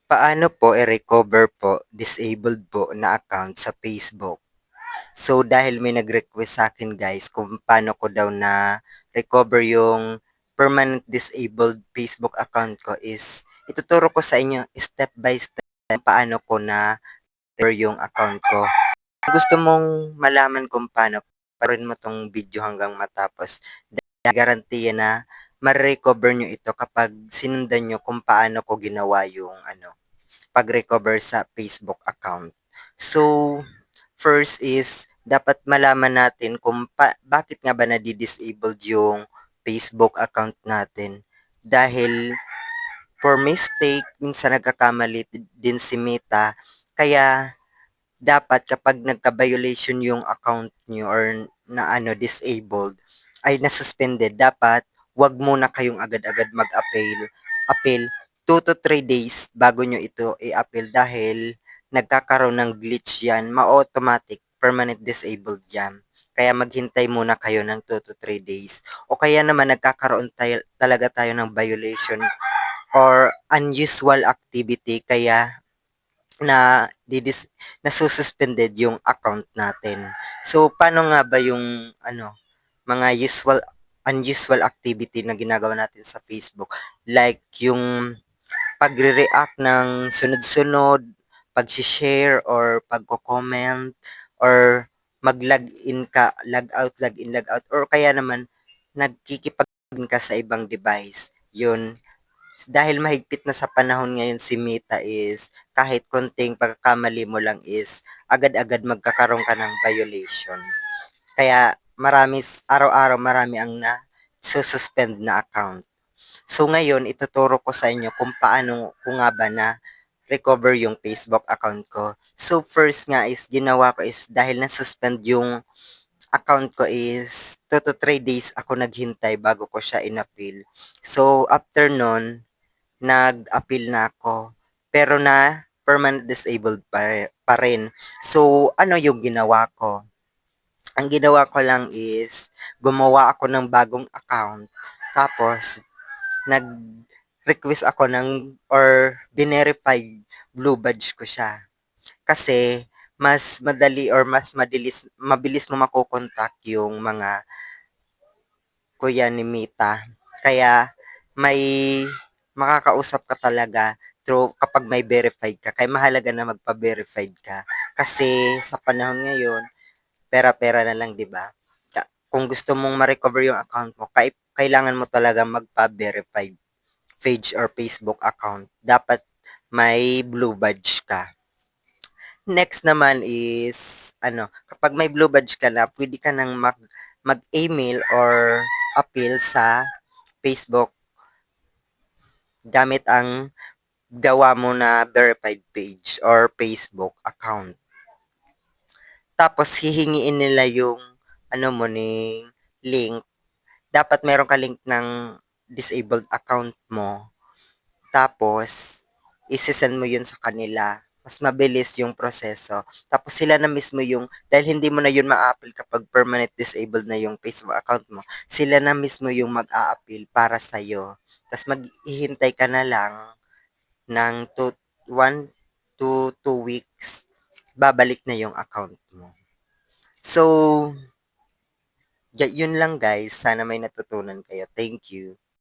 Paano po i-recover po disabled po na account sa Facebook? So, dahil may nag-request sa akin guys kung paano ko daw na recover yung permanent disabled Facebook account ko is ituturo ko sa inyo step by step paano ko na recover yung account ko. Kung gusto mong malaman kung paano, parin mo tong video hanggang matapos. Dahil garantiya na ma-recover nyo ito kapag sinundan nyo kung paano ko ginawa yung pag-recover sa Facebook account. So, first is, dapat malaman natin kung bakit nga ba nadi-disabled yung Facebook account natin. Dahil, for mistake, minsan nagkakamali din si Meta. Kaya, dapat kapag nagka-violation yung account nyo or disabled, ay nasuspended, dapat wag muna kayong agad-agad appeal 2 to 3 days bago nyo ito i-appeal dahil nagkakaroon ng glitch yan, ma-automatic, permanent disabled yan. Kaya maghintay muna kayo ng 2 to 3 days. O kaya naman nagkakaroon talaga tayo ng violation or unusual activity kaya nasususpended yung account natin. So, paano nga ba yung mga unusual activity na ginagawa natin sa Facebook? Like yung pagre-react ng sunod-sunod, pag-share or pagko-comment or mag-login ka, log out, or kaya naman nagkikipag ka sa ibang device. Yun, dahil mahigpit na sa panahon ngayon si Meta is kahit konting pagkakamali mo lang is agad-agad magkakaroon ka ng violation. Kaya araw-araw marami ang suspend na account. So ngayon, ituturo ko sa inyo kung paano ko nga ba na recover yung Facebook account ko. So first nga is ginawa ko is dahil na-suspend yung account ko is 2 to 3 days ako naghintay bago ko siya in-appeal. So after nun, nag-appeal na ako. Pero na permanent disabled pa rin. So, ano yung ginawa ko? Ang ginawa ko lang is, gumawa ako ng bagong account. Tapos, nag-request ako or binerify blue badge ko siya. Kasi, mas madali or mabilis mo makokontak yung mga kuya ni Mita. Kaya, may makakausap ka talaga kapag may verified ka. Kaya mahalaga na magpa-verified ka. Kasi sa panahon ngayon, pera-pera na lang, 'di ba? Kung gusto mong ma-recover yung account mo, kailangan mo talaga magpa-verified page or Facebook account. Dapat may blue badge ka. Next naman is kapag may blue badge ka na, pwede ka nang mag-email or appeal sa Facebook gamit ang gawa mo na verified page or Facebook account. Tapos hihingiin nila yung mo ning link. Dapat meron ka link ng disabled account mo. Tapos isesend mo yun sa kanila. Mas mabilis yung proseso. Tapos sila na mismo dahil hindi mo na yun ma-appeal kapag permanent disabled na yung Facebook account mo, sila na mismo yung mag-a-appeal para sa'yo. Tapos maghihintay ka na lang ng 1 to 2 weeks, babalik na yung account mo. So, yun lang guys. Sana may natutunan kayo. Thank you.